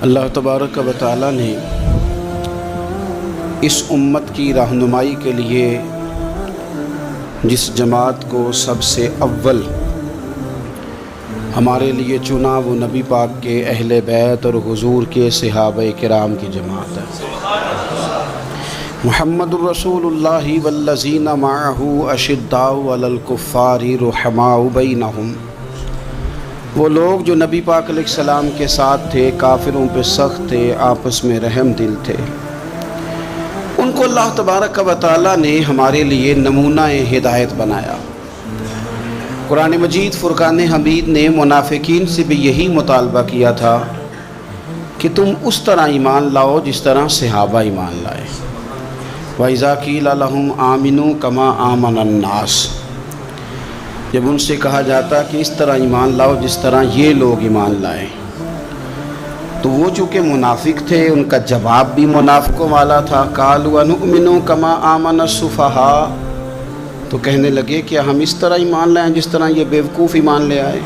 اللہ تبارک و تعالی نے اس امت کی رہنمائی کے لیے جس جماعت کو سب سے اول ہمارے لیے چنا وہ نبی پاک کے اہل بیت اور حضور کے صحابہ کرام کی جماعت ہے۔ محمد الرسول اللہ والذین معہ اشداء علی الکفار رحماء بینہم، وہ لوگ جو نبی پاک علیہ السلام کے ساتھ تھے، کافروں پہ سخت تھے، آپس میں رحم دل تھے۔ ان کو اللہ تبارک و تعالی نے ہمارے لیے نمونہ ہدایت بنایا۔ قرآن مجید فرقان حمید نے منافقین سے بھی یہی مطالبہ کیا تھا کہ تم اس طرح ایمان لاؤ جس طرح صحابہ ایمان لائے۔ وَإِذَا قِيلَ لَهُمْ آمِنُوا كَمَا آمَنَ النَّاسُ، جب ان سے کہا جاتا کہ اس طرح ایمان لاؤ جس طرح یہ لوگ ایمان لائے، تو وہ چونکہ منافق تھے، ان کا جواب بھی منافقوں والا تھا۔ قَالُوا وَنُؤْمِنُ كَمَا آمَنَ السُّفَهَاءُ، تو کہنے لگے کہ ہم اس طرح ایمان لائیں جس طرح یہ بیوقوف ایمان لے آئے۔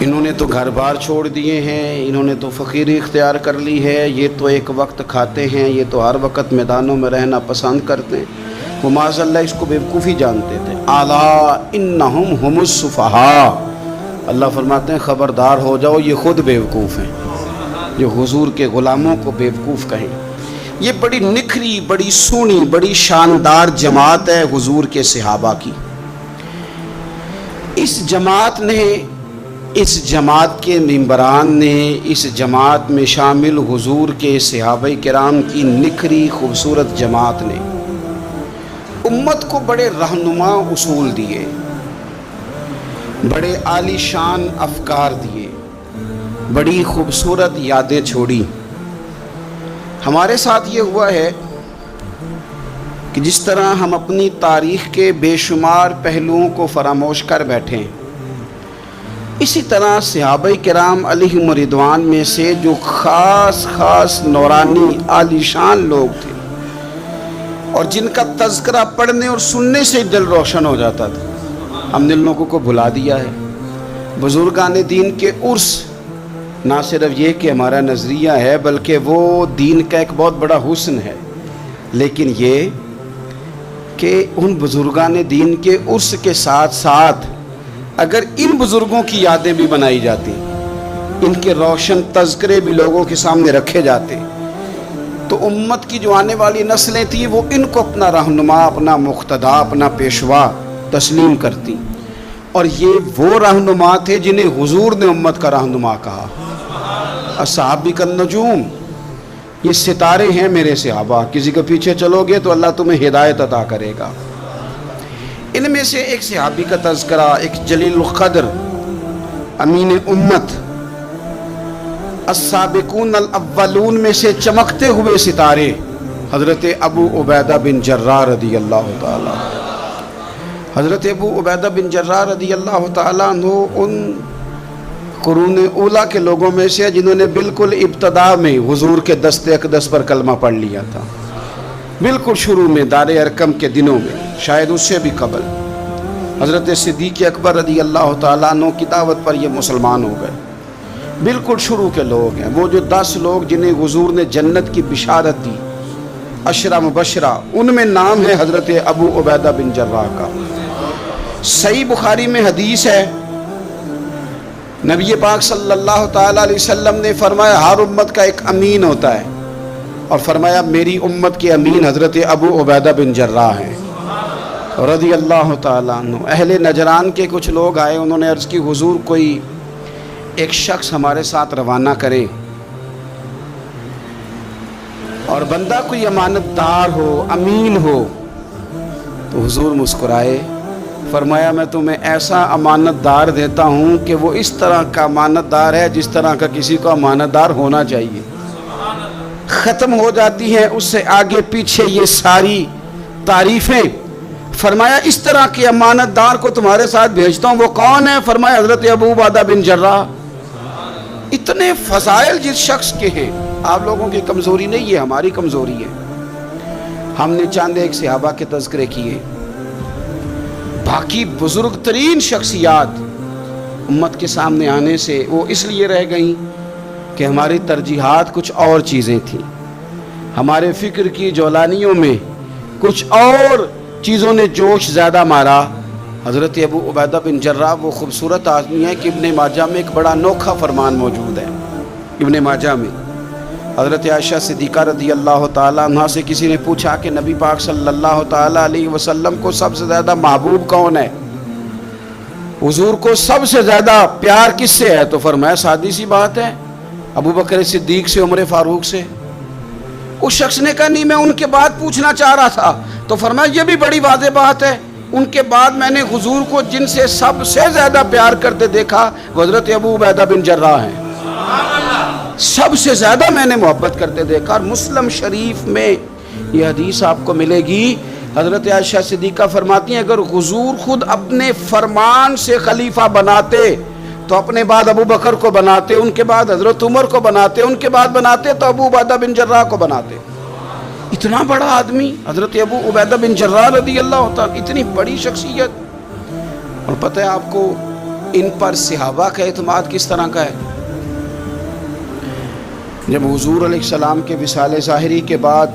انہوں نے تو گھر بار چھوڑ دیے ہیں، انہوں نے تو فقیری اختیار کر لی ہے، یہ تو ایک وقت کھاتے ہیں، یہ تو ہر وقت میدانوں میں رہنا پسند کرتے ہیں۔ وہ معاذ اللہ اس کو بیوقوفی جانتے تھے۔ الا انہم ہم السفہاء، اللہ فرماتے ہیں خبردار ہو جاؤ، یہ خود بیوقوف ہیں جو حضور کے غلاموں کو بیوقوف کہیں۔ یہ بڑی نکھری، بڑی سونی، بڑی شاندار جماعت ہے حضور کے صحابہ کی۔ اس جماعت کے ممبران نے، اس جماعت میں شامل حضور کے صحابہ کرام کی نکھری خوبصورت جماعت نے امت کو بڑے رہنما اصول دیے، بڑے عالی شان افکار دیے، بڑی خوبصورت یادیں چھوڑی۔ ہمارے ساتھ یہ ہوا ہے کہ جس طرح ہم اپنی تاریخ کے بے شمار پہلوؤں کو فراموش کر بیٹھے ہیں، اسی طرح صحابہ کرام علیہم رضوان میں سے جو خاص نورانی عالی شان لوگ تھے اور جن کا تذکرہ پڑھنے اور سننے سے دل روشن ہو جاتا تھا، ہم نے لوگوں کو بھلا دیا ہے۔ بزرگان دین کے عرس نہ صرف یہ کہ ہمارا نظریہ ہے، بلکہ وہ دین کا ایک بہت بڑا حسن ہے، لیکن یہ کہ ان بزرگان دین کے عرس کے ساتھ ساتھ اگر ان بزرگوں کی یادیں بھی بنائی جاتی، ان کے روشن تذکرے بھی لوگوں کے سامنے رکھے جاتے، تو امت کی جو آنے والی نسلیں تھیں وہ ان کو اپنا رہنما، اپنا مقتدا، اپنا پیشوا تسلیم کرتی۔ اور یہ وہ رہنما تھے جنہیں حضور نے امت کا رہنما کہا۔ اصحابی کالنجوم، یہ ستارے ہیں میرے صحابہ، کسی کے پیچھے چلو گے تو اللہ تمہیں ہدایت عطا کرے گا۔ ان میں سے ایک صحابی کا تذکرہ، ایک جلیل القدر امین امت، السابقون الاولون میں سے چمکتے ہوئے ستارے، حضرت ابو عبیدہ بن جراح رضی اللہ تعالیٰ۔ حضرت ابو عبیدہ بن جراح رضی اللہ تعالیٰ عنہ ان قرون اولیٰ کے لوگوں میں سے جنہوں نے بالکل ابتدا میں حضور کے دست اقدس پر کلمہ پڑھ لیا تھا، بالکل شروع میں دار ارقم کے دنوں میں، شاید اس سے بھی قبل۔ حضرت صدیق اکبر رضی اللہ تعالیٰ عنہ کی دعوت پر یہ مسلمان ہو گئے، بالکل شروع کے لوگ ہیں۔ وہ جو 10 لوگ جنہیں حضور نے جنت کی بشارت دی، 10 مبشرہ، ان میں نام ہے حضرت ابو عبیدہ بن جراح کا۔ صحیح بخاری میں حدیث ہے، نبی پاک صلی اللہ تعالیٰ علیہ وسلم نے فرمایا ہر امت کا ایک امین ہوتا ہے، اور فرمایا میری امت کے امین حضرت ابو عبیدہ بن جراح ہیں رضی اللہ تعالیٰ عنہ۔ اہل نجران کے کچھ لوگ آئے، انہوں نے عرض کی حضور کوئی ایک شخص ہمارے ساتھ روانہ کرے، اور بندہ کوئی امانت دار ہو، امین ہو۔ تو حضور مسکرائے، فرمایا میں تمہیں ایسا امانت دار دیتا ہوں کہ وہ اس طرح کا امانت دار ہے جس طرح کا کسی کو امانت دار ہونا چاہیے۔ ختم ہو جاتی ہیں اس سے آگے پیچھے یہ ساری تعریفیں۔ فرمایا اس طرح کے امانت دار کو تمہارے ساتھ بھیجتا ہوں، وہ کون ہے؟ فرمایا حضرت ابو عبیدہ بن جراح۔ اتنے فضائل جس شخص کے ہیں، آپ لوگوں کی کمزوری نہیں ہے، ہماری کمزوری ہے۔ ہم نے چاند ایک صحابہ کے تذکرے کیے، باقی بزرگ ترین شخصیات امت کے سامنے آنے سے وہ اس لیے رہ گئیں کہ ہماری ترجیحات کچھ اور چیزیں تھیں، ہمارے فکر کی جولانیوں میں کچھ اور چیزوں نے جوش زیادہ مارا۔ حضرت ابو عبیدہ بن جراح وہ خوبصورت آدمی ہے کہ ابن ماجہ میں ایک بڑا انوکھا فرمان موجود ہے۔ ابن ماجہ میں حضرت عائشہ صدیقہ رضی اللہ تعالیٰ عنہ سے کسی نے پوچھا کہ نبی پاک صلی اللہ تعالیٰ علیہ وسلم کو سب سے زیادہ محبوب کون ہے، حضور کو سب سے زیادہ پیار کس سے ہے؟ تو فرمایا سادی سی بات ہے، ابو بکر صدیق سے، عمر فاروق سے۔ اس شخص نے کہا نہیں، میں ان کے بعد پوچھنا چاہ رہا تھا۔ تو فرمایا یہ بھی بڑی واضح بات ہے، ان کے بعد میں نے حضور کو جن سے سب سے زیادہ پیار کرتے دیکھا وہ حضرت ابو عبیدہ بن جراح ہیں، سب سے زیادہ میں نے محبت کرتے دیکھا۔ اور مسلم شریف میں یہ حدیث آپ کو ملے گی، حضرت عائشہ صدیقہ فرماتی ہیں اگر حضور خود اپنے فرمان سے خلیفہ بناتے تو اپنے بعد ابو بکر کو بناتے، ان کے بعد حضرت عمر کو بناتے، ان کے بعد بناتے تو ابو عبیدہ بن جراح کو بناتے۔ اتنا بڑا آدمی حضرت ابو عبیدہ بن جراح رضی اللہ تعالیٰ، اتنی بڑی شخصیت۔ اور پتہ ہے آپ کو ان پر صحابہ کا اعتماد کس طرح کا ہے؟ جب حضور علیہ السلام کے وصال ظاہری کے بعد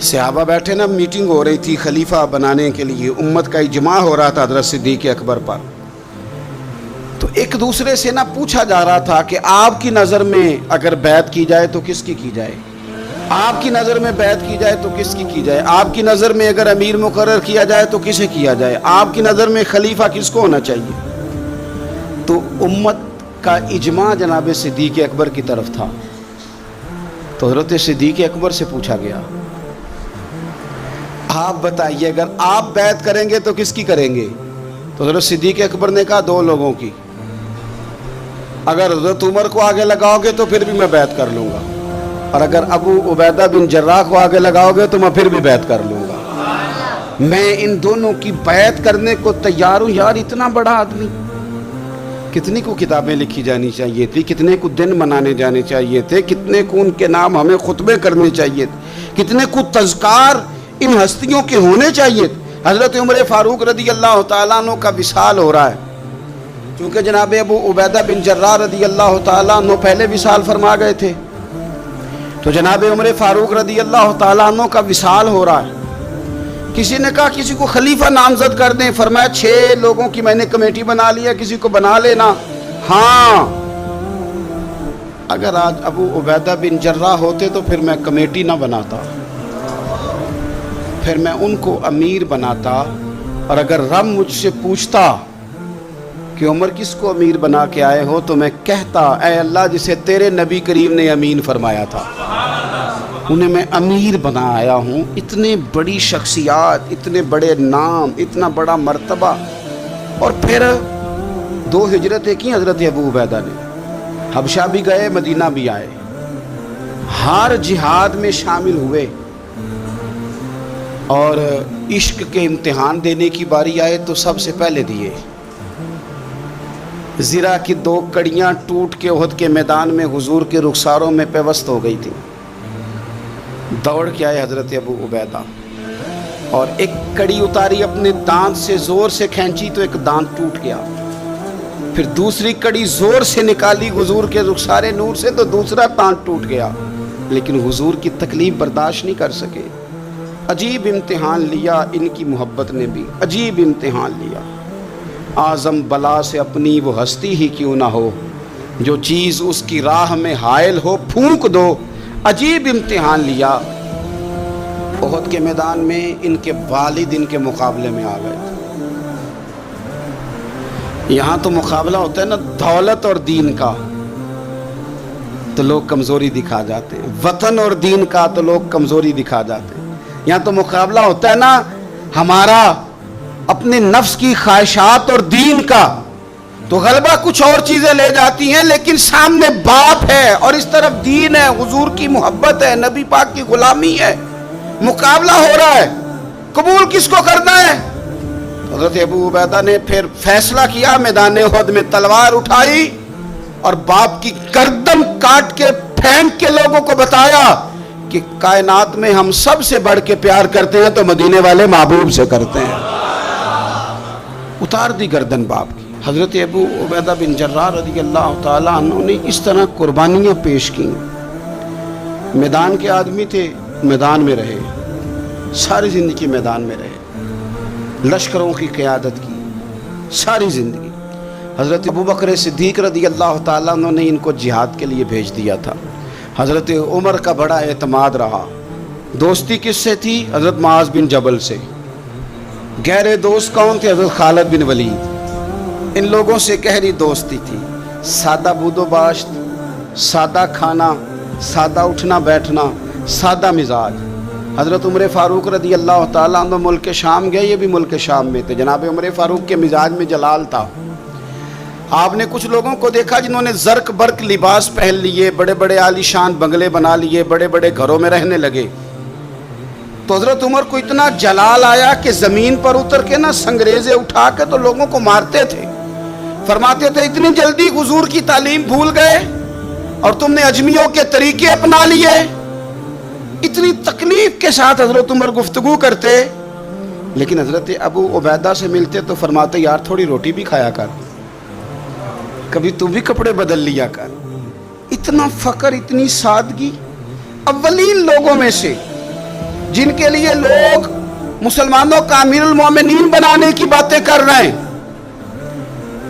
صحابہ بیٹھے نا، میٹنگ ہو رہی تھی خلیفہ بنانے کے لیے، امت کا اجماع ہو رہا تھا حضرت صدیق اکبر پر، تو ایک دوسرے سے نہ پوچھا جا رہا تھا کہ آپ کی نظر میں اگر بیعت کی جائے تو کس کی جائے، آپ کی نظر میں بیعت کی جائے تو کس کی جائے، آپ کی نظر میں اگر امیر مقرر کیا جائے تو کسے کیا جائے، آپ کی نظر میں خلیفہ کس کو ہونا چاہیے؟ تو امت کا اجماع جناب صدیق اکبر کی طرف تھا۔ تو حضرت صدیق اکبر سے پوچھا گیا آپ بتائیے اگر آپ بیعت کریں گے تو کس کی کریں گے؟ تو حضرت صدیق اکبر نے کہا دو لوگوں کی، اگر حضرت عمر کو آگے لگاؤ گے تو پھر بھی میں بیعت کر لوں گا، اور اگر ابو عبیدہ بن جراح کو آگے لگاؤ گے تو میں پھر بھی بیعت کر لوں گا، میں ان دونوں کی بیعت کرنے کو تیار ہوں۔ یار اتنا بڑا آدمی، کتنی کو کتابیں لکھی جانی چاہیے تھی، کتنے کو دن منانے جانے چاہیے تھے، کتنے کو ان کے نام ہمیں خطبے کرنے چاہیے تھے، کتنے کو تذکار ان ہستیوں کے ہونے چاہیے تھے۔ حضرت عمر فاروق رضی اللہ تعالیٰ عنہ کا وصال ہو رہا ہے، چونکہ جناب ابو عبیدہ بن جراح رضی اللہ تعالیٰ عنہ پہلے وصال فرما گئے تھے، تو جناب عمر فاروق رضی اللہ تعالیٰ عنہ کا وصال ہو رہا ہے۔ کسی نے کہا کسی کو خلیفہ نامزد کر دیں، فرمایا 6 لوگوں کی میں نے کمیٹی بنا لی ہے، کسی کو بنا لینا۔ ہاں اگر آج ابو عبیدہ بن جراح ہوتے تو پھر میں کمیٹی نہ بناتا، پھر میں ان کو امیر بناتا، اور اگر رب مجھ سے پوچھتا کہ عمر کس کو امیر بنا کے آئے ہو تو میں کہتا اے اللہ جسے تیرے نبی کریم نے امین فرمایا تھا انہیں میں امیر بنا آیا ہوں۔ اتنے بڑی شخصیات، اتنے بڑے نام، اتنا بڑا مرتبہ، اور پھر 2 ہجرتیں کی حضرت ابو عبیدہ نے، حبشہ بھی گئے، مدینہ بھی آئے، ہر جہاد میں شامل ہوئے، اور عشق کے امتحان دینے کی باری آئے تو سب سے پہلے دیے۔ زرہ کی 2 کڑیاں ٹوٹ کے احد کے میدان میں حضور کے رخساروں میں پیوست ہو گئی تھی، دوڑ کے آئے حضرت ابو عبیدہ، اور ایک کڑی اتاری، اپنے دانت سے زور سے کھینچی تو ایک دانت ٹوٹ گیا، پھر دوسری کڑی زور سے نکالی حضور کے رخسار نور سے تو دوسرا دانت ٹوٹ گیا، لیکن حضور کی تکلیف برداشت نہیں کر سکے۔ عجیب امتحان لیا ان کی محبت نے بھی، عجیب امتحان لیا۔ اعظم بلا سے اپنی وہ ہستی ہی کیوں نہ ہو، جو چیز اس کی راہ میں حائل ہو پھونک دو، عجیب امتحان لیا۔ احد کے میدان میں ان کے والد ان کے مقابلے میں آ گئے تھے۔ یہاں تو مقابلہ ہوتا ہے نا دولت اور دین کا، تو لوگ کمزوری دکھا جاتے ہیں، وطن اور دین کا تو لوگ کمزوری دکھا جاتے ہیں۔ یہاں تو مقابلہ ہوتا ہے نا ہمارا اپنے نفس کی خواہشات اور دین کا، تو غلبہ کچھ اور چیزیں لے جاتی ہیں، لیکن سامنے باپ ہے اور اس طرف دین ہے، حضور کی محبت ہے، نبی پاک کی غلامی ہے، مقابلہ ہو رہا ہے، قبول کس کو کرنا ہے؟ حضرت ابو عبیدہ نے پھر فیصلہ کیا، میدان احد میں تلوار اٹھائی اور باپ کی گردن کاٹ کے پھینک کے لوگوں کو بتایا کہ کائنات میں ہم سب سے بڑھ کے پیار کرتے ہیں تو مدینے والے محبوب سے کرتے ہیں۔ اتار دی گردن باپ کی۔ حضرت ابو عبیدہ بن جراح رضی اللہ تعالیٰ عنہ نے اس طرح قربانیاں پیش کیں. میدان کے آدمی تھے، میدان میں رہے، ساری زندگی میدان میں رہے، لشکروں کی قیادت کی ساری زندگی. حضرت ابوبکر صدیق رضی اللہ تعالیٰ عنہ نے ان کو جہاد کے لیے بھیج دیا تھا. حضرت عمر کا بڑا اعتماد رہا. دوستی کس سے تھی؟ حضرت معاذ بن جبل سے. گہرے دوست کون تھے؟ حضرت خالد بن ولید. ان لوگوں سے گہری دوستی تھی. سادہ بود و باشت، سادہ کھانا، سادہ اٹھنا بیٹھنا، سادہ مزاج. حضرت عمر فاروق رضی اللہ تعالیٰ عنہ ملک شام گئے، یہ بھی ملک شام میں تھے. جناب عمر فاروق کے مزاج میں جلال تھا. آپ نے کچھ لوگوں کو دیکھا جنہوں نے زرق برق لباس پہن لیے، بڑے بڑے عالی شان بنگلے بنا لیے، بڑے بڑے گھروں میں رہنے لگے. تو حضرت عمر کو اتنا جلال آیا کہ زمین پر اتر کے نا سنگریزے اٹھا کے تو لوگوں کو مارتے تھے. فرماتے تھے اتنی جلدی حضور کی تعلیم بھول گئے اور تم نے اجمیوں کے طریقے اپنا لیے. اتنی تکلیف کے ساتھ حضرت عمر گفتگو کرتے، لیکن حضرت ابو عبیدہ سے ملتے تو فرماتے یار تھوڑی روٹی بھی کھایا کر، کبھی تو بھی کپڑے بدل لیا کر. اتنا فقر، اتنی سادگی. اولین لوگوں میں سے جن کے لیے لوگ مسلمانوں کا امیر المومنین بنانے کی باتیں کر رہے ہیں.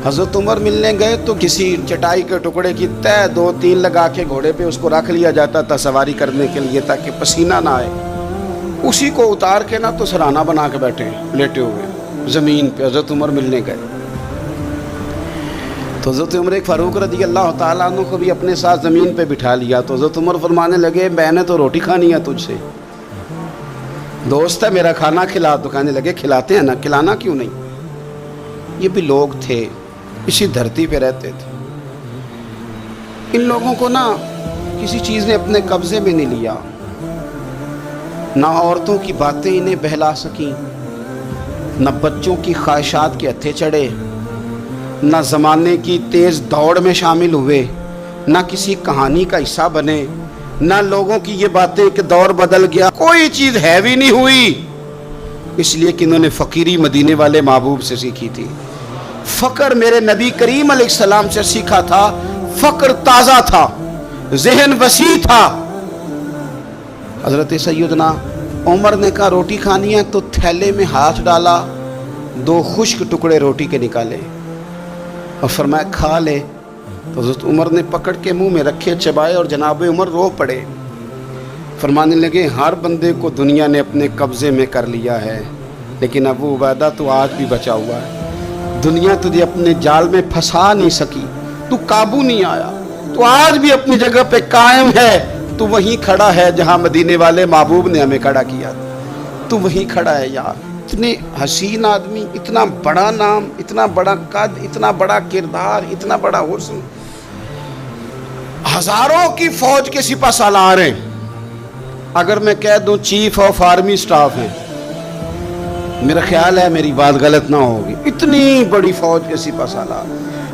حضرت عمر ملنے گئے تو کسی چٹائی کے ٹکڑے کی تہ 2-3 لگا کے گھوڑے پہ اس کو رکھ لیا جاتا تھا سواری کرنے کے لیے تاکہ پسینہ نہ آئے. اسی کو اتار کے نا تو سرانہ بنا کے بیٹھے لیٹے ہوئے زمین پہ. حضرت عمر ملنے گئے تو حضرت عمر فاروق رضی اللہ تعالیٰ عنہ کو بھی اپنے ساتھ زمین پہ بٹھا لیا. تو حضرت عمر فرمانے لگے میں نے تو روٹی کھانی ہے تجھ سے، دوست ہے میرا، کھانا کھلا. تو کہنے لگے کھلاتے ہیں نا، کھلانا کیوں نہیں. یہ بھی لوگ تھے، اسی دھرتی پہ رہتے تھے. ان لوگوں کو نا کسی چیز نے اپنے قبضے میں نہیں لیا. نہ عورتوں کی باتیں انہیں بہلا سکیں، نہ بچوں کی خواہشات کے ہتھے چڑھے، نہ زمانے کی تیز دوڑ میں شامل ہوئے، نہ کسی کہانی کا حصہ بنے، نہ لوگوں کی یہ باتیں کہ دور بدل گیا. کوئی چیز ہیوی نہیں ہوئی، اس لیے کہ انہوں نے فقیری مدینے والے محبوب سے سیکھی تھی. فقر میرے نبی کریم علیہ السلام سے سیکھا تھا. فقر تازہ تھا، ذہن وسیع تھا. حضرت سیدنا عمر نے کہا روٹی کھانی ہے تو تھیلے میں ہاتھ ڈالا، 2 خشک ٹکڑے روٹی کے نکالے اور فرمایا کھا لے. تو حضرت عمر نے پکڑ کے منہ میں رکھے، چبائے اور جناب عمر رو پڑے. فرمانے لگے ہر بندے کو دنیا نے اپنے قبضے میں کر لیا ہے، لیکن ابو عبیدہ تو آج بھی بچا ہوا ہے. دنیا تجھے اپنے جال میں پھنسا نہیں سکی، تو قابو نہیں آیا، تو آج بھی اپنی جگہ پہ قائم ہے. تو وہیں کھڑا ہے جہاں مدینے والے محبوب نے ہمیں کھڑا کیا، تو وہیں کھڑا ہے یار. اتنے حسین آدمی، اتنا بڑا نام، اتنا بڑا قد، اتنا بڑا کردار، اتنا بڑا حسن. ہزاروں کی فوج کے سپہ سالار ہیں. اگر میں کہہ دوں چیف آف آرمی سٹاف ہیں، میرا خیال ہے میری بات غلط نہ ہوگی. اتنی بڑی فوج کے سپہ سالار،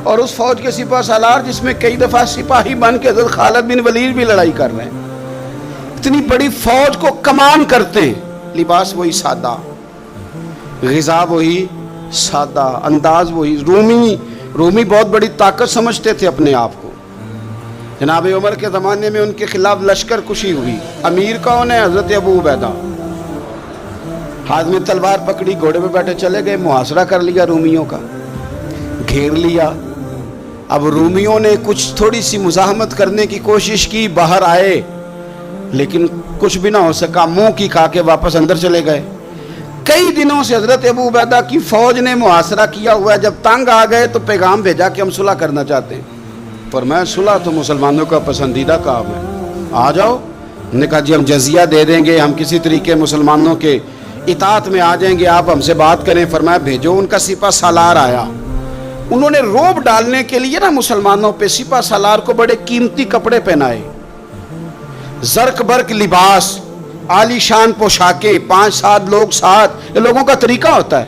اور اس فوج کے سپہ سالار جس میں کئی دفعہ سپاہی بن کے حضرت خالد بن ولید بھی لڑائی کر رہے ہیں. اتنی بڑی فوج کو کمان کرتے ہیں. لباس وہی سادہ، غذا وہی سادہ، انداز وہی. رومی بہت بڑی طاقت سمجھتے تھے اپنے آپ کو. جناب عمر کے زمانے میں ان کے خلاف لشکر کشی ہوئی. امیر کون ہے؟ حضرت ابو عبیدہ. ہاتھ میں تلوار پکڑی، گھوڑے پہ بیٹھے چلے گئے، محاصرہ کر لیا رومیوں کا، گھیر لیا. اب رومیوں نے کچھ تھوڑی سی مزاحمت کرنے کی کوشش کی، باہر آئے لیکن کچھ بھی نہ ہو سکا. منہ کی کھا کے واپس اندر چلے گئے. کئی دنوں سے حضرت ابو عبیدہ کی فوج نے محاصرہ کیا ہوا ہے. جب تنگ آ گئے تو پیغام بھیجا کہ ہم صلح کرنا چاہتے ہیں. فرمایا صلح تو مسلمانوں کا پسندیدہ کام ہے، آ جاؤ. نے کہا جی ہم جزیہ دے دیں گے، ہم کسی طریقے مسلمانوں کے اطاعت میں آ جائیں گے، آپ ہم سے بات کریں. فرمایا بھیجو. ان کا سپہ سالار آیا. انہوں نے روب ڈالنے کے لیے نا مسلمانوں پہ سپہ سالار کو بڑے قیمتی کپڑے پہنائے، زرق برق لباس، عالی شان پوشاکیں، 5-7 لوگ ساتھ. یہ لوگوں کا طریقہ ہوتا ہے.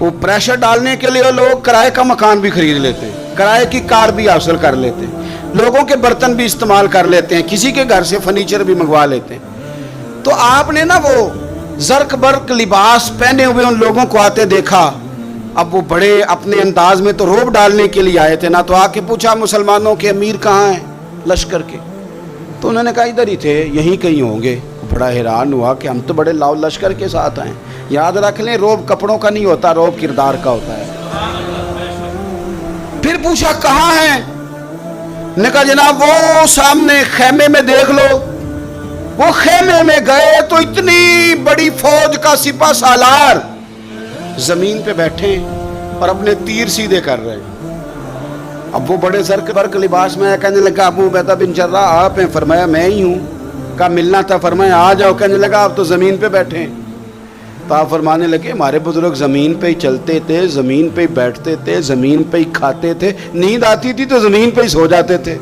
وہ پریشر ڈالنے کے لیے لوگ کرائے کا مکان بھی خرید لیتے ہیں، کرائے کی کار بھی حاصل کر لیتے ہیں، لوگوں کے برتن بھی استعمال کر لیتے ہیں، کسی کے گھر سے فرنیچر بھی منگوا لیتے ہیں. تو آپ نے نا وہ زرق برق لباس پہنے ہوئے ان لوگوں کو آتے دیکھا اب وہ بڑے اپنے انداز میں تو روب ڈالنے کے لیے آئے تھے نا، تو آ کے پوچھا مسلمانوں کے امیر کہاں ہیں لشکر کے؟ تو انہوں نے کہا ادھر ہی تھے، یہیں کہیں ہوں گے۔ بڑا حیران ہوا کہ ہم تو بڑے لاؤ لشکر کے ساتھ آئے۔ یاد رکھ لیں، روب کپڑوں کا نہیں ہوتا، روب کردار کا ہوتا ہے۔ پھر پوچھا کہاں ہیں؟ نے کہا جناب وہ سامنے خیمے میں دیکھ لو۔ وہ خیمے میں گئے تو اتنی بڑی فوج کا سپہ سالار زمین پہ بیٹھے اور اپنے تیر سیدھے کر رہے ہیں۔ اب وہ بڑے زرق برق لباس میں کہنے لگا ابو عبیدہ بن جراح آپ ہیں؟ فرمایا میں ہی ہوں۔ کہا ملنا تھا؟ فرمایا آ جاؤ۔ کہنے لگا آپ تو زمین پہ بیٹھے ہیں۔ تو آپ فرمانے لگے ہمارے بزرگ زمین پہ ہی چلتے تھے، زمین پہ ہی بیٹھتے تھے، زمین پہ ہی کھاتے تھے، نیند آتی تھی تو زمین پہ ہی سو جاتے تھے۔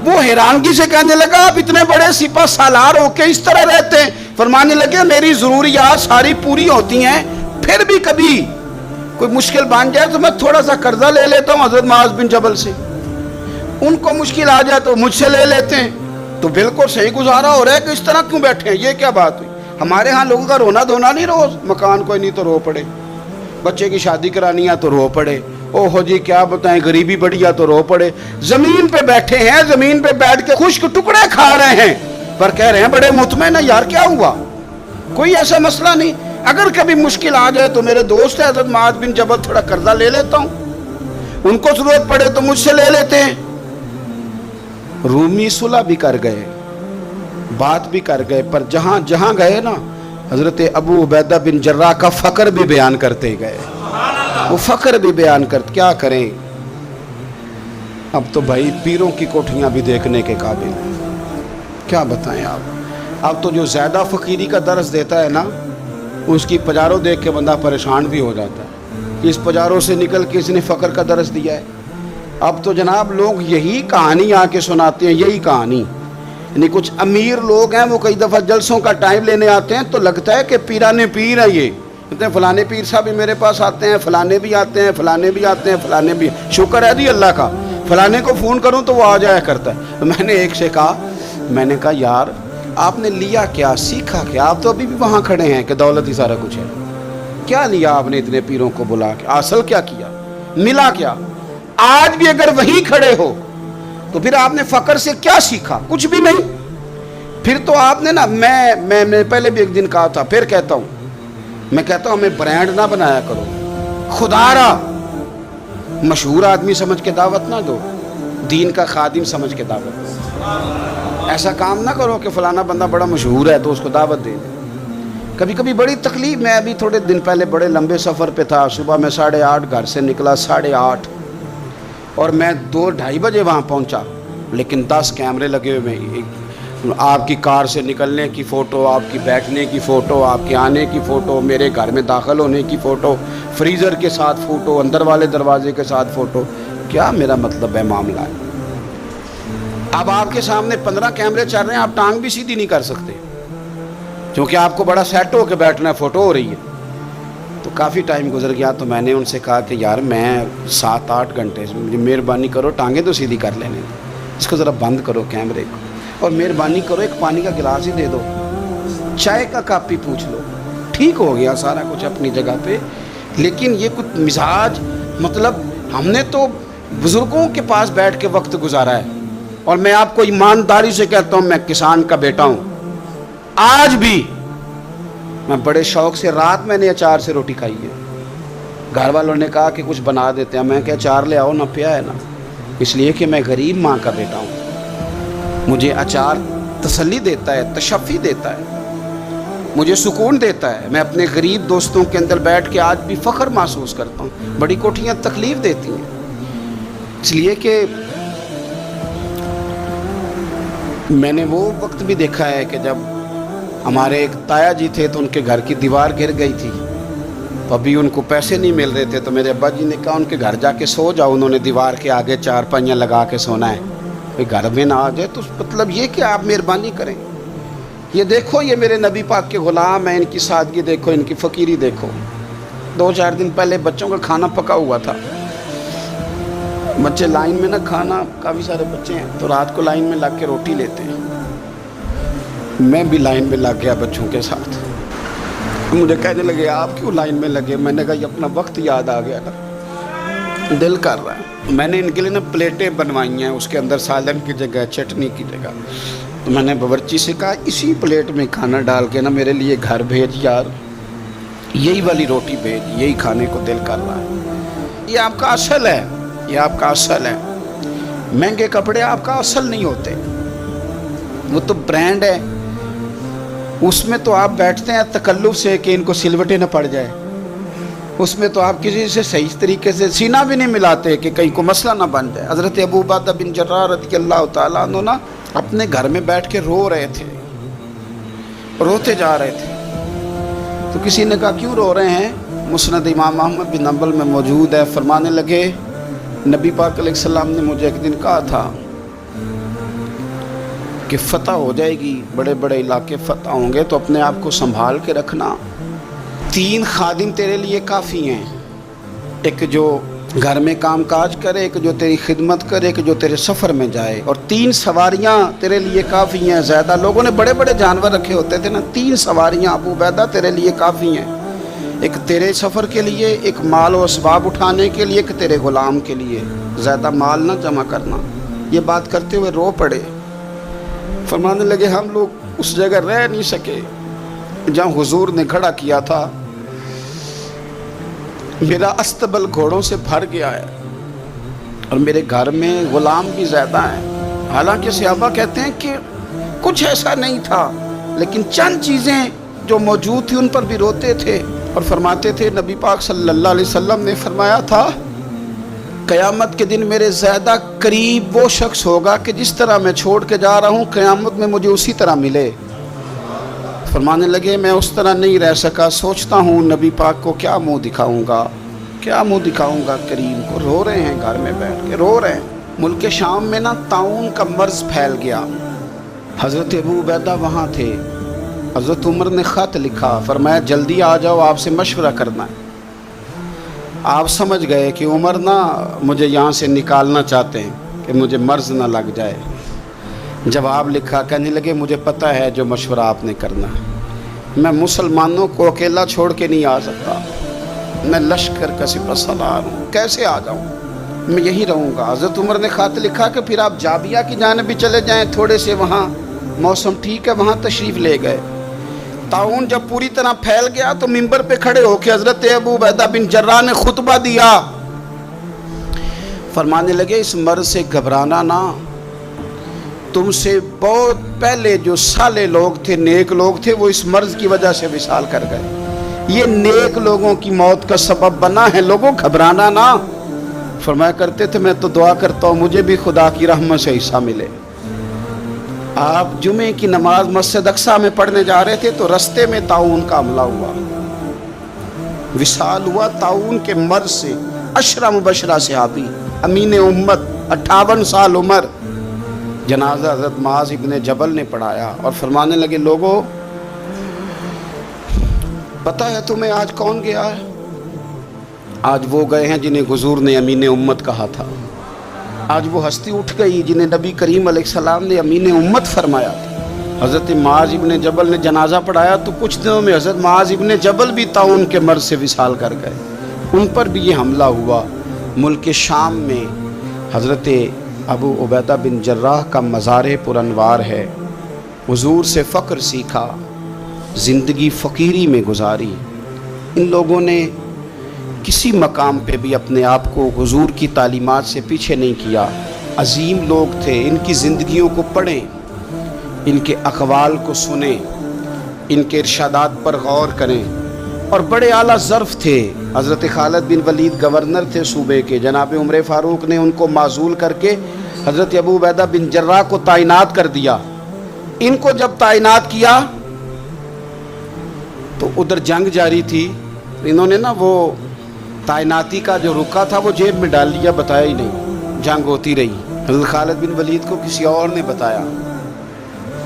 وہ حیرانگی سے کہنے لگا آپ اتنے بڑے سپہ سالار ہو کے اس طرح رہتے ہیں؟ فرمانے لگے میری ضروریات ساری پوری ہوتی ہیں، پھر بھی کبھی کوئی مشکل بن جائے تو میں تھوڑا سا قرضہ لے لیتا ہوں حضرت معاذ بن جبل سے، ان کو مشکل آ جائے تو مجھ سے لے لیتے ہیں۔ تو بالکل صحیح گزارا ہو رہا ہے کہ اس طرح کیوں بیٹھے ہیں؟ یہ کیا بات ہوئی؟ ہمارے ہاں لوگوں کا رونا دھونا نہیں، روز مکان کوئی نہیں تو رو پڑے، بچے کی شادی کرانی ہے تو رو پڑے، او ہو جی کیا بتائیں گریبی بڑی ہے تو رو پڑے۔ زمین پہ بیٹھے ہیں، زمین پہ بیٹھ کے خشک ٹکڑے کھا رہے ہیں، پر کہہ رہے ہیں بڑے مطمئن ہیں۔ یار کیا ہوا؟ کوئی ایسا مسئلہ نہیں، اگر کبھی مشکل آ جائے تو میرے دوست ہے حضرت معاذ بن جبل، تھوڑا قرضہ لے لیتا ہوں، ان کو ضرورت پڑے تو مجھ سے لے لیتے ہیں۔ رومی صلح بھی کر گئے، بات بھی کر گئے، پر جہاں جہاں گئے نا حضرت ابو عبیدہ بن جراح کا فقر بھی بیان کرتے گئے، وہ فقر بھی بیان کرتے۔ کیا کریں، اب تو بھائی پیروں کی کوٹھیاں بھی دیکھنے کے قابل ہیں، کیا بتائیں آپ۔ اب تو جو زیادہ فقیری کا درس دیتا ہے نا، اس کی پجاروں دیکھ کے بندہ پریشان بھی ہو جاتا ہے، اس پجاروں سے نکل کے اس نے فقر کا درس دیا ہے۔ اب تو جناب لوگ یہی کہانی آ کے سناتے ہیں، یہی کہانی، یعنی کچھ امیر لوگ ہیں وہ کئی دفعہ جلسوں کا ٹائم لینے آتے ہیں تو لگتا ہے کہ پیرانے پیر ہیں، یہ کہتے ہیں فلانے پیر صاحب بھی میرے پاس آتے ہیں، فلانے بھی آتے ہیں، فلانے بھی آتے ہیں، فلانے بھی، شکر ہے جی اللہ کا، فلانے کو فون کروں تو وہ آ جایا کرتا ہے۔ میں نے ایک سے کہا، میں نے کہا یار آپ نے لیا کیا، سیکھا کیا؟ آپ تو ابھی بھی وہاں کھڑے ہیں کہ دولت ہی سارا کچھ ہے، کیا لیا آپ نے اتنے پیروں کو بلا کے؟ اصل کیا کیا، ملا کیا؟ آج بھی اگر وہیں کھڑے ہو تو پھر آپ نے فقر سے کیا سیکھا؟ کچھ بھی نہیں۔ پھر تو آپ نے نا، میں پہلے بھی ایک دن کہا تھا، پھر کہتا ہوں، میں کہتا ہوں ہمیں برانڈ نہ بنایا کرو، خدا را مشہور آدمی سمجھ کے دعوت نہ دو، دین کا خادم سمجھ کے دعوت دو۔ ایسا کام نہ کرو کہ فلانا بندہ بڑا مشہور ہے تو اس کو دعوت دے دیں۔ کبھی کبھی بڑی تکلیف، میں ابھی تھوڑے دن پہلے بڑے لمبے سفر پہ تھا، صبح میں 8:30 گھر سے نکلا، 8:30 اور میں 2-2:30 بجے وہاں پہنچا، لیکن 10 کیمرے لگے ہوئے ہیں، آپ کی کار سے نکلنے کی فوٹو، آپ کی بیٹھنے کی فوٹو، آپ کے آنے کی فوٹو، میرے گھر میں داخل ہونے کی فوٹو، فریزر کے ساتھ فوٹو، اندر والے دروازے کے ساتھ فوٹو۔ کیا میرا مطلب ہے معاملہ ہے؟ اب آپ کے سامنے 15 کیمرے چل رہے ہیں، آپ ٹانگ بھی سیدھی نہیں کر سکتے کیونکہ آپ کو بڑا سیٹ ہو کے بیٹھنا ہے، فوٹو ہو رہی ہے۔ تو کافی ٹائم گزر گیا تو میں نے ان سے کہا کہ یار میں 7-8 گھنٹے مجھے مہربانی کرو ٹانگیں تو سیدھی کر لینے، اس کو ذرا بند کرو کیمرے کو، اور مہربانی کرو ایک پانی کا گلاس ہی دے دو، چائے کا کپ ہی پوچھ لو۔ ٹھیک ہو گیا سارا کچھ اپنی جگہ پہ، لیکن یہ کچھ مزاج، مطلب ہم نے تو بزرگوں کے پاس بیٹھ کے وقت گزارا ہے، اور میں آپ کو ایمانداری سے کہتا ہوں میں کسان کا بیٹا ہوں، آج بھی میں بڑے شوق سے، رات میں نے اچار سے روٹی کھائی ہے، گھر والوں نے کہا کہ کچھ بنا دیتے ہیں، میں کہ اچار لے آؤ نا، پیا ہے نا، اس لیے کہ میں غریب ماں کا بیٹا ہوں، مجھے اچار تسلی دیتا ہے، تشفی دیتا ہے، مجھے سکون دیتا ہے، میں اپنے غریب دوستوں کے اندر بیٹھ کے آج بھی فخر محسوس کرتا ہوں۔ بڑی کوٹھیاں تکلیف دیتی ہیں، اس لیے کہ میں نے وہ وقت بھی دیکھا ہے کہ جب ہمارے ایک تایا جی تھے تو ان کے گھر کی دیوار گر گئی تھی، تو ابھی ان کو پیسے نہیں مل رہے تھے، تو میرے ابا جی نے کہا ان کے گھر جا کے سو جاؤ، انہوں نے دیوار کے آگے 4 پائیاں لگا کے سونا ہے، کوئی گھر میں نہ آ جائے، تو مطلب یہ کہ آپ مہربانی کریں، یہ دیکھو یہ میرے نبی پاک کے غلام ہیں، ان کی سادگی دیکھو، ان کی فقیری دیکھو۔ 2-4 دن پہلے بچوں کا کھانا پکا ہوا تھا، بچے لائن میں نہ کھانا، کافی سارے بچے ہیں تو رات کو لائن میں لگ کے روٹی لیتے ہیں، میں بھی لائن میں لگ گیا بچوں کے ساتھ، مجھے کہنے لگے آپ کیوں لائن میں لگے؟ میں نے کہا یہ اپنا وقت یاد آ گیا نا، دل کر رہا ہے۔ میں نے ان کے لیے نا پلیٹیں بنوائی ہیں، اس کے اندر سالن کی جگہ چٹنی کی جگہ، تو میں نے باورچی سے کہا اسی پلیٹ میں کھانا ڈال کے نا میرے لیے گھر بھیج یار، یہی والی روٹی بھیج، یہی کھانے کو دل کر رہا ہے۔ یہ آپ کا اصل ہے، یہ آپ کا اصل ہے۔ مہنگے کپڑے آپ کا اصل نہیں ہوتے، وہ تو برانڈ ہے، اس میں تو آپ بیٹھتے ہیں تکلف سے کہ ان کو سلوٹیں نہ پڑ جائے، اس میں تو آپ کسی سے صحیح طریقے سے سینہ بھی نہیں ملاتے کہ کہیں کو مسئلہ نہ بن جائے۔ حضرت ابو عبیدہ بن جراح رضی اللہ تعالیٰ عنہ نا اپنے گھر میں بیٹھ کے رو رہے تھے، روتے جا رہے تھے، تو کسی نے کہا کیوں رو رہے ہیں؟ مسند امام احمد بن حنبل میں موجود ہے، فرمانے لگے نبی پاک علیہ السلام نے مجھے ایک دن کہا تھا کہ فتح ہو جائے گی، بڑے بڑے علاقے فتح ہوں گے تو اپنے آپ کو سنبھال کے رکھنا، 3 خادم تیرے لیے کافی ہیں، ایک جو گھر میں کام کاج کرے، ایک جو تیری خدمت کرے، ایک جو تیرے سفر میں جائے، اور 3 سواریاں تیرے لیے کافی ہیں۔ زیادہ لوگوں نے بڑے بڑے جانور رکھے ہوتے تھے نا، 3 سواریاں ابو عبیدہ تیرے لیے کافی ہیں، ایک تیرے سفر کے لیے، ایک مال و اسباب اٹھانے کے لیے، ایک تیرے غلام کے لیے، زیادہ مال نہ جمع کرنا۔ یہ بات کرتے ہوئے رو پڑے، فرمانے لگے ہم لوگ اس جگہ رہ نہیں سکے جہاں حضور نے کھڑا کیا تھا، میرا استبل گھوڑوں سے بھر گیا ہے اور میرے گھر میں غلام بھی زیادہ ہیں۔ حالانکہ صحابہ کہتے ہیں کہ کچھ ایسا نہیں تھا، لیکن چند چیزیں جو موجود تھی ان پر بھی روتے تھے اور فرماتے تھے نبی پاک صلی اللہ علیہ وسلم نے فرمایا تھا قیامت کے دن میرے زیادہ قریب وہ شخص ہوگا کہ جس طرح میں چھوڑ کے جا رہا ہوں قیامت میں مجھے اسی طرح ملے۔ فرمانے لگے میں اس طرح نہیں رہ سکا، سوچتا ہوں نبی پاک کو کیا منہ دکھاؤں گا، کیا منہ دکھاؤں گا کریم کو۔ رو رہے ہیں گھر میں بیٹھ کے، رو رہے ہیں۔ ملک شام میں نا طاعون کا مرض پھیل گیا، حضرت ابو عبیدہ وہاں تھے، حضرت عمر نے خط لکھا، فرمایا جلدی آ جاؤ، آپ سے مشورہ کرنا ہے۔ آپ سمجھ گئے کہ عمر نا مجھے یہاں سے نکالنا چاہتے ہیں کہ مجھے مرض نہ لگ جائے۔ جواب لکھا، کہنے لگے مجھے پتہ ہے جو مشورہ آپ نے کرنا ہے، میں مسلمانوں کو اکیلا چھوڑ کے نہیں آ سکتا، میں لشکر کا سپہ سالار ہوں، کیسے آ جاؤں، میں یہی رہوں گا۔ حضرت عمر نے خط لکھا کہ پھر آپ جابیہ کی جانب بھی چلے جائیں، تھوڑے سے وہاں موسم ٹھیک ہے، وہاں تشریف لے گئے۔ طاعون جب پوری طرح پھیل گیا تو منبر پہ کھڑے ہو کے حضرت ابو عبیدہ بن جراح نے خطبہ دیا، فرمانے لگے اس مرض سے گھبرانا نہ، تم سے بہت پہلے جو صالح لوگ تھے، نیک لوگ تھے، وہ اس مرض کی وجہ سے وصال کر گئے، یہ نیک لوگوں کی موت کا سبب بنا ہے، لوگوں گھبرانا نہ۔ فرمایا کرتے تھے میں تو دعا کرتا ہوں مجھے بھی خدا کی رحمت سے حصہ ملے۔ آپ جمعے کی نماز مسجد اقصیٰ میں پڑھنے جا رہے تھے تو رستے میں طاعون کا حملہ ہوا، وصال ہوا طاعون کے مرض سے۔ عشرہ مبشرہ صحابی، امین امت، 58 سال عمر، جنازہ حضرت معاذ ابن جبل نے پڑھایا اور فرمانے لگے لوگوں پتہ ہے تمہیں آج کون گیا ہے؟ آج وہ گئے ہیں جنہیں حضور نے امین امت کہا تھا، آج وہ ہستی اٹھ گئی جنہیں نبی کریم علیہ السلام نے امین امت فرمایا تھا۔ حضرت معاذ ابن جبل نے جنازہ پڑھایا تو کچھ دنوں میں حضرت معاذ ابن جبل بھی طاعون کے مرض سے وصال کر گئے، ان پر بھی یہ حملہ ہوا۔ ملک شام میں حضرت ابو عبیدہ بن جراح کا مزار پر انوار ہے، حضور سے فقر سیکھا، زندگی فقیری میں گزاری۔ ان لوگوں نے کسی مقام پہ بھی اپنے آپ کو حضور کی تعلیمات سے پیچھے نہیں کیا، عظیم لوگ تھے، ان کی زندگیوں کو پڑھیں، ان کے اقوال کو سنیں، ان کے ارشادات پر غور کریں، اور بڑے اعلیٰ ظرف تھے۔ حضرت خالد بن ولید گورنر تھے صوبے کے، جناب عمر فاروق نے ان کو معزول کر کے حضرت ابو عبیدہ بن جراح کو تعینات کر دیا۔ ان کو جب تعینات کیا تو ادھر جنگ جاری تھی، انہوں نے نا وہ تعیناتی کا جو رکا تھا وہ جیب میں ڈال لیا، بتایا ہی نہیں، جنگ ہوتی رہی۔ حضرت خالد بن ولید کو کسی اور نے بتایا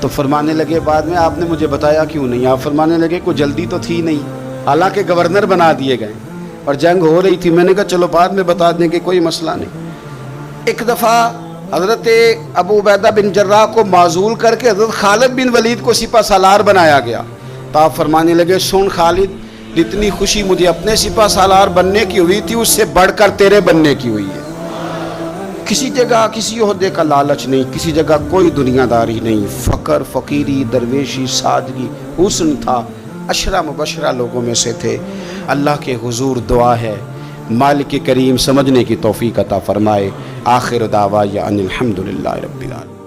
تو فرمانے لگے بعد میں آپ نے مجھے بتایا کیوں نہیں؟ آپ فرمانے لگے کوئی جلدی تو تھی نہیں، حالانکہ گورنر بنا دیے گئے اور جنگ ہو رہی تھی، میں نے کہا چلو بعد میں بتا دیں کہ کوئی مسئلہ نہیں۔ ایک دفعہ حضرت ابو عبیدہ بن جراح کو معزول کر کے حضرت خالد بن ولید کو سپہ سالار بنایا گیا۔ تو آپ فرمانے لگے سن خالد، جتنی خوشی مجھے اپنے سپہ سالار بننے کی ہوئی تھی اس سے بڑھ کر تیرے بننے کی ہوئی ہے۔ کسی جگہ کسی عہدے کا لالچ نہیں، کسی جگہ کوئی دنیا داری نہیں، فقر، فقیری، درویشی، سادگی، حسن تھا، عشرہ مبشرہ لوگوں میں سے تھے۔ اللہ کے حضور دعا ہے مالک کریم سمجھنے کی توفیق عطا فرمائے۔ آخر دعوایا ان الحمدللہ رب العالمین۔